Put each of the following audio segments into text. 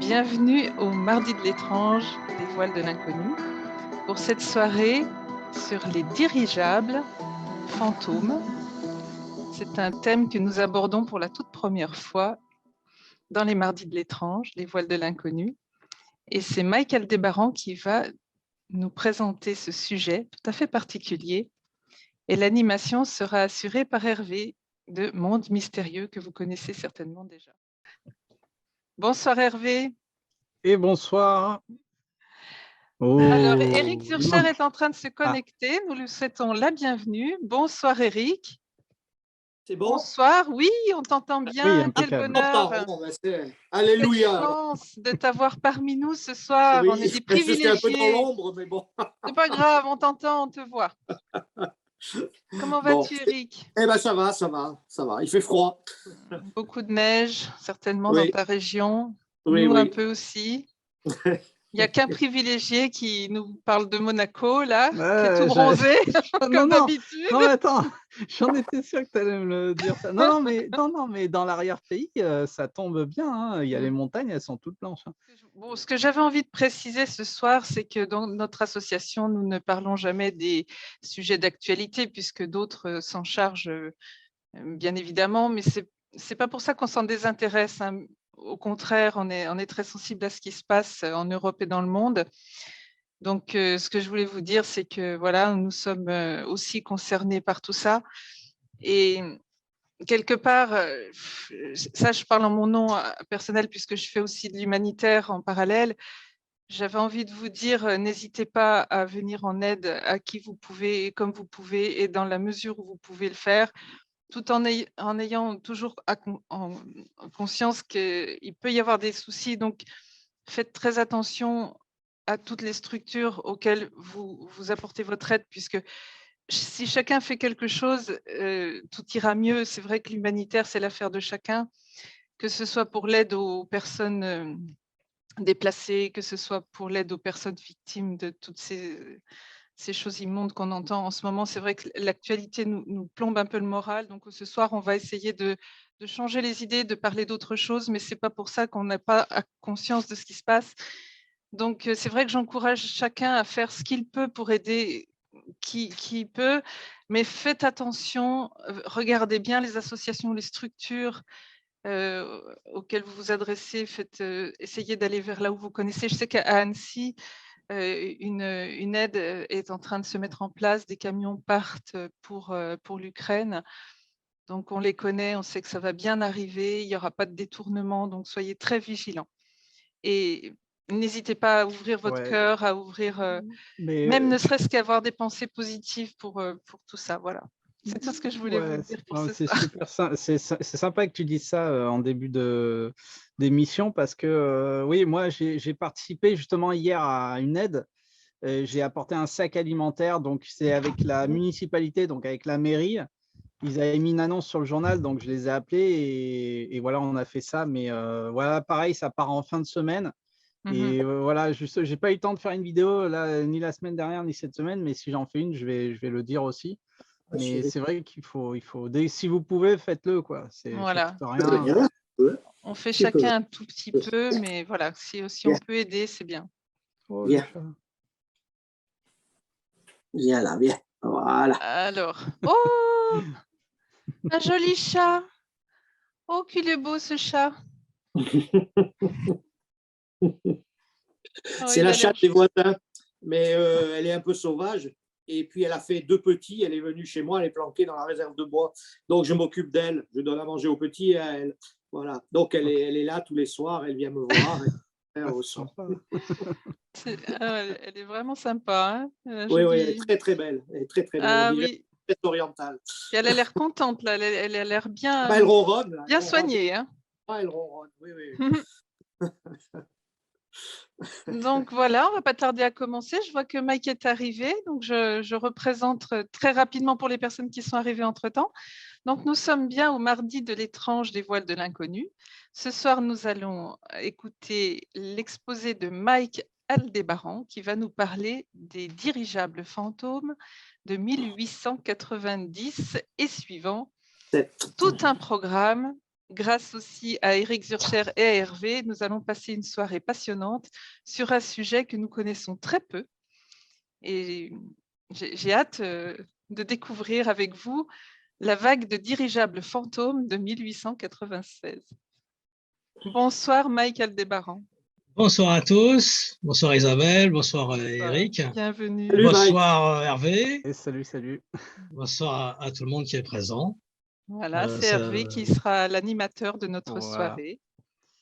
Bienvenue au Mardi de l'étrange des voiles de l'inconnu pour cette soirée sur les dirigeables fantômes. C'est un thème que nous abordons pour la toute première fois dans les Mardis de l'étrange, les voiles de l'inconnu. Et c'est Mike Aldébaran qui va nous présenter ce sujet tout à fait particulier. Et l'animation sera assurée par Hervé de Monde Mystérieux que vous connaissez certainement déjà. Bonsoir Hervé. Et bonsoir. Alors, Oh, Eric Zurcher est en train de se connecter. Nous lui souhaitons la bienvenue. Bonsoir, Eric. C'est bon? Bonsoir. Oui, on t'entend bien. Oui, Quel bonheur. Alléluia. Quelle chance de t'avoir parmi nous ce soir. Oui, On est des je suis un peu dans privilégiés. l'ombre, mais bon. C'est pas grave, on t'entend, on te voit. Comment vas-tu, Eric? Eh ben, ça va, ça va, ça va. Il fait froid. Beaucoup de neige, certainement, Oui. dans ta région. Oui, Nous, oui. un peu aussi. Il n'y a qu'un privilégié qui nous parle de Monaco, là, qui est tout bronzé, comme d'habitude. Non, mais attends, j'en étais sûr que tu allais me le dire ça. Non, mais dans l'arrière-pays, ça tombe bien. Hein. Il y a les montagnes, elles sont toutes blanches. Hein. Bon, ce que j'avais envie de préciser ce soir, c'est que dans notre association, nous ne parlons jamais des sujets d'actualité, puisque d'autres s'en chargent, bien évidemment, mais c'est pas pour ça qu'on s'en désintéresse. Hein. Au contraire, on est très sensible à ce qui se passe en Europe et dans le monde. Donc, ce que je voulais vous dire, c'est que voilà, nous sommes aussi concernés par tout ça. Et quelque part, ça, je parle en mon nom personnel, puisque je fais aussi de l'humanitaire en parallèle. J'avais envie de vous dire, n'hésitez pas à venir en aide à qui vous pouvez, comme vous pouvez, et dans la mesure où vous pouvez le faire, tout en ayant toujours en conscience qu'il peut y avoir des soucis. Donc, faites très attention à toutes les structures auxquelles vous apportez votre aide, puisque si chacun fait quelque chose, tout ira mieux. C'est vrai que l'humanitaire, c'est l'affaire de chacun, que ce soit pour l'aide aux personnes déplacées, que ce soit pour l'aide aux personnes victimes de toutes ces choses immondes qu'on entend en ce moment. C'est vrai que l'actualité nous plombe un peu le moral. Donc ce soir, on va essayer de changer les idées, de parler d'autre chose, mais ce n'est pas pour ça qu'on n'a pas conscience de ce qui se passe. Donc c'est vrai que j'encourage chacun à faire ce qu'il peut pour aider qui peut, mais faites attention, regardez bien les associations, les structures auxquelles vous vous adressez, essayez d'aller vers là où vous connaissez. Je sais qu'à Annecy, une aide est en train de se mettre en place, des camions partent pour l'Ukraine. Donc on les connaît, on sait que ça va bien arriver, il n'y aura pas de détournement, donc soyez très vigilants. Et n'hésitez pas à ouvrir votre cœur, à ouvrir, même ne serait-ce qu'avoir des pensées positives pour tout ça. Voilà. C'est tout ce que je voulais vous dire pour ce soir. C'est sympa que tu dises ça en début d'émission parce que oui, moi j'ai participé justement hier à une aide. J'ai apporté un sac alimentaire, donc c'est avec la municipalité, donc avec la mairie. Ils avaient mis une annonce sur le journal, donc je les ai appelés et voilà, on a fait ça. Mais voilà, pareil, ça part en fin de semaine. Et voilà, juste, j'ai pas eu le temps de faire une vidéo là, ni la semaine dernière, ni cette semaine, mais si j'en fais une, je vais le dire aussi. Mais c'est vrai qu'il faut, si vous pouvez, faites-le, quoi. Voilà. Ça coûte rien. On fait chacun un tout petit peu, mais voilà, si on peut aider, c'est bien. Oh, Viens. Viens là, viens. Voilà. Alors, oh, un joli chat. Oh, qu'il est beau ce chat. C'est la chatte des voisins, mais elle est un peu sauvage. Et puis, elle a fait 2 petits. Elle est venue chez moi, elle est planquée dans la réserve de bois. Donc, je m'occupe d'elle. Je donne à manger aux petits et à elle. Voilà. Donc, elle est là tous les soirs. Elle vient me voir. Elle est vraiment sympa. Hein, oui, elle est très, très belle. Elle est très, très belle. Ah, oui. Très orientale. Et elle a l'air contente, là. Elle a l'air bien, elle ronronne, bien soignée. Hein. Elle ronronne, oui. Donc voilà, on ne va pas tarder à commencer. Je vois que Mike est arrivé, donc je représente très rapidement pour les personnes qui sont arrivées entre-temps. Donc nous sommes bien au mardi de l'étrange des voiles de l'inconnu. Ce soir, nous allons écouter l'exposé de Mike Aldébaran qui va nous parler des dirigeables fantômes de 1890 et suivant. Tout un programme grâce aussi à Éric Zurcher et à Hervé, nous allons passer une soirée passionnante sur un sujet que nous connaissons très peu. Et j'ai hâte de découvrir avec vous la vague de dirigeables fantômes de 1896. Bonsoir Mike Aldébaran. Bonsoir à tous, bonsoir Isabelle, bonsoir Eric, bienvenue. Salut, bonsoir Hervé, Et salut. bonsoir à tout le monde qui est présent. Voilà, c'est Hervé qui sera l'animateur de notre soirée.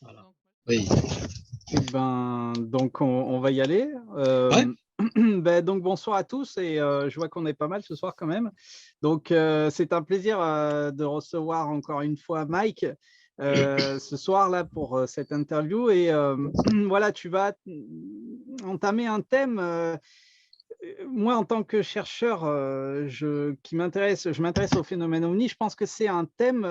Voilà. Oui. Ben, donc, on va y aller. Ouais. Ben, donc, bonsoir à tous et je vois qu'on est pas mal ce soir quand même. Donc, c'est un plaisir de recevoir encore une fois Mike ce soir-là pour cette interview. Et voilà, tu vas entamer un thème. Moi, en tant que chercheur, je m'intéresse au phénomène OVNI. Je pense que c'est un thème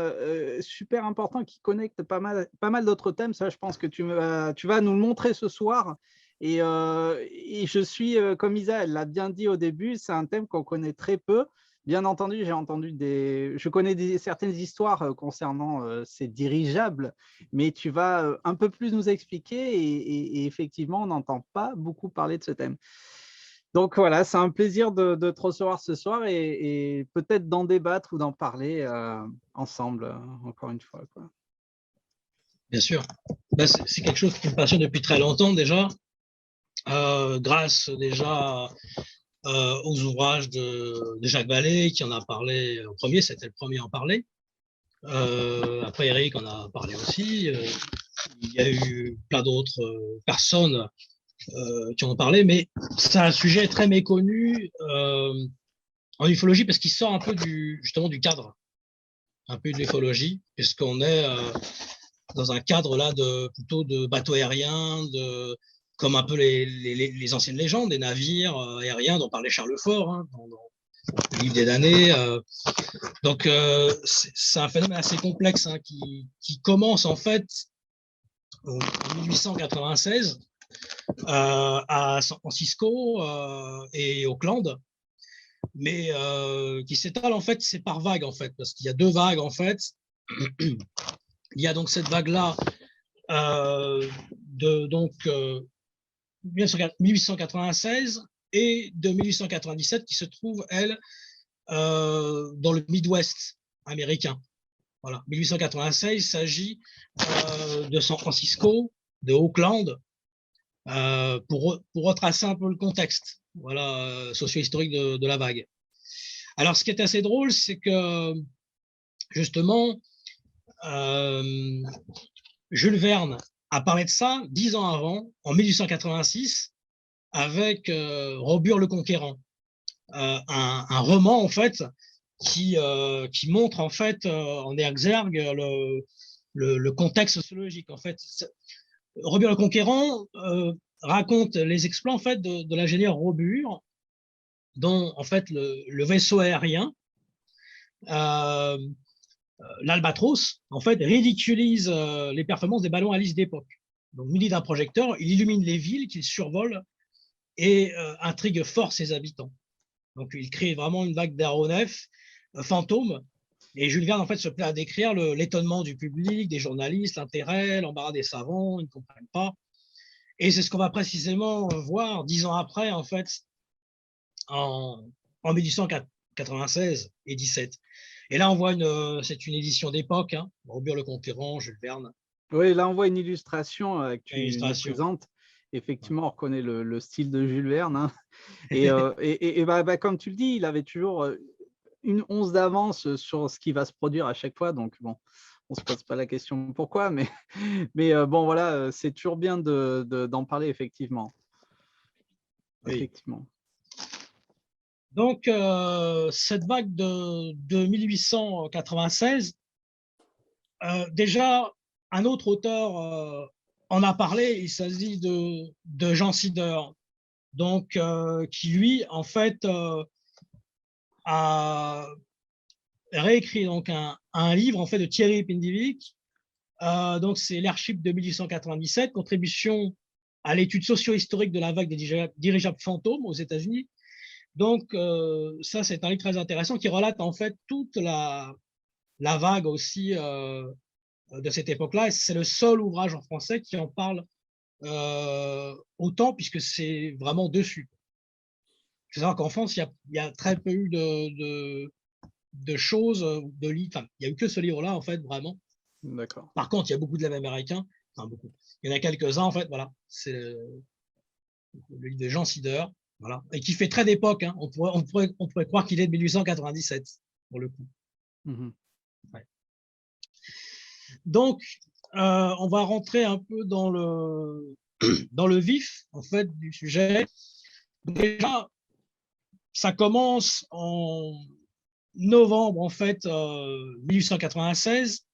super important qui connecte pas mal d'autres thèmes. Ça, je pense que tu vas nous le montrer ce soir. Et je suis, comme Isa, elle l'a bien dit au début, c'est un thème qu'on connaît très peu. Bien entendu, je connais certaines histoires concernant ces dirigeables, mais tu vas un peu plus nous expliquer et effectivement, on n'entend pas beaucoup parler de ce thème. Donc voilà, c'est un plaisir de te recevoir ce soir et peut-être d'en débattre ou d'en parler ensemble, encore une fois, quoi. Bien sûr. Ben, c'est quelque chose qui me passionne depuis très longtemps déjà, grâce déjà aux ouvrages de Jacques Vallée qui en a parlé en premier, c'était le premier à en parler. Après Eric en a parlé aussi. Il y a eu plein d'autres personnes qui en ont parlé, mais c'est un sujet très méconnu en ufologie parce qu'il sort un peu justement du cadre, un peu de l'ufologie, puisqu'on est dans un cadre là plutôt de bateaux aériens, comme un peu les anciennes légendes, des navires aériens dont parlait Charles Fort hein, dans le livre des damnés. Donc c'est un phénomène assez complexe hein, qui commence en fait en 1896 à San Francisco et Auckland, mais qui s'étale en fait, c'est par vague en fait, parce qu'il y a deux vagues en fait. Il y a donc cette vague-là de 1896 et de 1897 qui se trouve, elle, dans le Midwest américain. Voilà, 1896, il s'agit de San Francisco, de Auckland, pour retracer un peu le contexte voilà, socio-historique de la vague. Alors, ce qui est assez drôle, c'est que justement, Jules Verne a parlé de ça 10 ans avant, en 1886, avec Robur le Conquérant, un roman en fait qui montre en fait en exergue le contexte sociologique. En fait, Robur le Conquérant raconte les exploits en fait de l'ingénieur Robur, dont en fait le vaisseau aérien l'Albatros, en fait, ridiculise les performances des ballons Alice d'époque. Donc, muni d'un projecteur, il illumine les villes qu'il survole et intrigue fort ses habitants. Donc, il crée vraiment une vague d'aéronefs fantômes. Et Jules Verne, en fait, se plaît à décrire l'étonnement du public, des journalistes, l'intérêt, l'embarras des savants, ils ne comprennent pas. Et c'est ce qu'on va précisément voir 10 ans après, en fait, en 1896 et 17. Et là, on voit c'est une édition d'époque, hein, Robur le Conquérant, Jules Verne. Oui, là, on voit une illustration que tu nous présentes. Effectivement, on reconnaît le style de Jules Verne. Hein. Et comme tu le dis, il avait toujours une once d'avance sur ce qui va se produire à chaque fois. Donc, bon, on ne se pose pas la question pourquoi, mais bon, voilà, c'est toujours bien d'en parler, effectivement. Oui. Effectivement. Donc, cette vague de 1896, déjà, un autre auteur en a parlé, il s'agit de Jean Sider, donc, qui lui, en fait, a réécrit donc, un livre en fait, de Thierry Pindivic, donc c'est l'Airship de 1897, contribution à l'étude socio-historique de la vague des dirigeables fantômes aux États-Unis. Donc, ça, c'est un livre très intéressant qui relate en fait toute la vague aussi de cette époque-là. Et c'est le seul ouvrage en français qui en parle autant, puisque c'est vraiment dessus. Il faut savoir qu'en France, il y a très peu eu de choses, de livres. Enfin, il n'y a eu que ce livre-là, en fait, vraiment. D'accord. Par contre, il y a beaucoup de livres américains. Enfin, beaucoup. Il y en a quelques-uns, en fait, voilà. C'est le livre de Jean Sider, voilà. Et qui fait très d'époque. Hein. On pourrait croire qu'il est de 1897, pour le coup. Ouais. Donc, on va rentrer un peu dans le vif, en fait, du sujet. Donc, déjà, ça commence en novembre, en fait, 1896.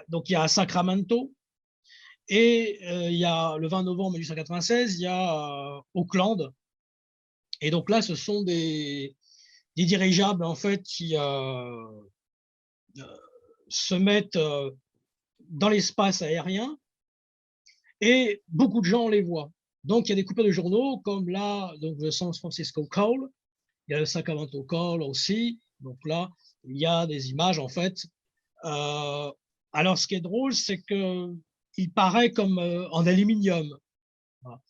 Donc, il y a Sacramento. Et il y a le 20 novembre 1896, il y a Auckland. Et donc là, ce sont des dirigeables, en fait, qui se mettent dans l'espace aérien et beaucoup de gens les voient. Donc, il y a des coupures de journaux comme là, donc le San Francisco Call, il y a le Sacramento Call aussi. Donc là, il y a des images, en fait. Alors, ce qui est drôle, c'est qu'il paraît comme en aluminium. Voilà.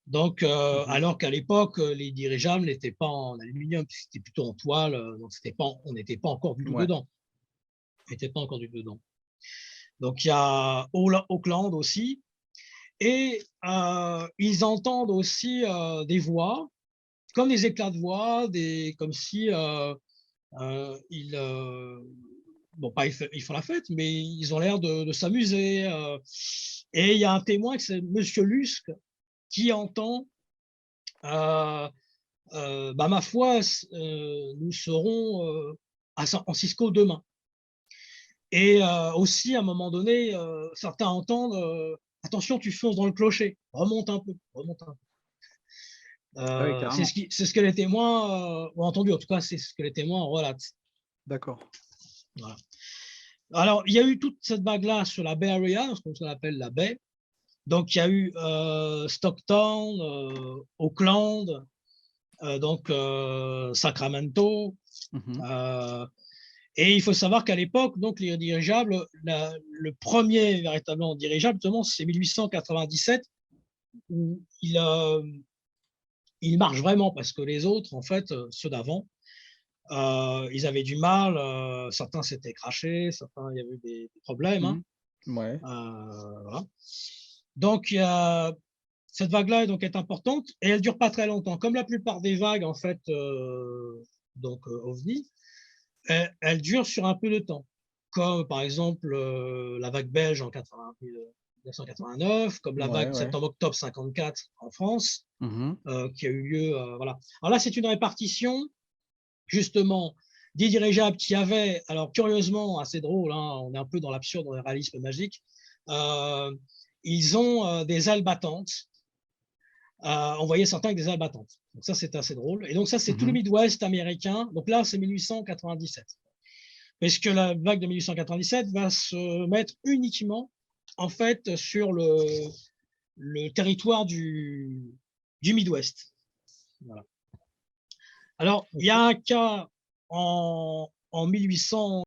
Donc, alors qu'à l'époque, les dirigeables n'étaient pas en aluminium, c'était plutôt en toile, donc on n'était pas encore du tout dedans. On n'était pas encore du tout dedans. Donc, il y a Auckland aussi. Et ils entendent aussi des voix, comme des éclats de voix, comme si bon, pas ils font la fête, mais ils ont l'air de s'amuser. Et il y a un témoin, c'est Monsieur Lusk, qui entend ma foi, nous serons à San Francisco demain. Et aussi, à un moment donné, certains entendent attention, tu fonces dans le clocher, remonte un peu, remonte un peu. C'est ce que les témoins ont entendu, en tout cas, c'est ce que les témoins relatent. D'accord. Voilà. Alors, il y a eu toute cette vague-là sur la Bay Area, ce qu'on appelle la baie. Donc, il y a eu Stockton, Auckland, donc Sacramento. Et il faut savoir qu'à l'époque, donc les dirigeables, le premier véritablement dirigeable, justement, c'est 1897, où il marche vraiment, parce que les autres, en fait, ceux d'avant, ils avaient du mal, certains s'étaient crachés, certains, il y avait des problèmes. Hein. Voilà. Donc, cette vague-là est importante et elle ne dure pas très longtemps. Comme la plupart des vagues, en fait, OVNI, elle dure sur un peu de temps. Comme par exemple la vague belge en 1989, comme la vague septembre-octobre 54 en France, qui a eu lieu. Voilà. Alors là, c'est une répartition, justement, des dirigeables qui avaient, alors curieusement, assez drôle, hein, on est un peu dans l'absurde, dans le réalisme magique, ils ont des ailes battantes. On voyait certains avec des ailes battantes. Donc ça, c'est assez drôle. Et donc ça, c'est tout le Midwest américain. Donc là, c'est 1897. Parce que la vague de 1897 va se mettre uniquement, en fait, sur le territoire du Midwest. Voilà. Alors, il y a un cas en 1800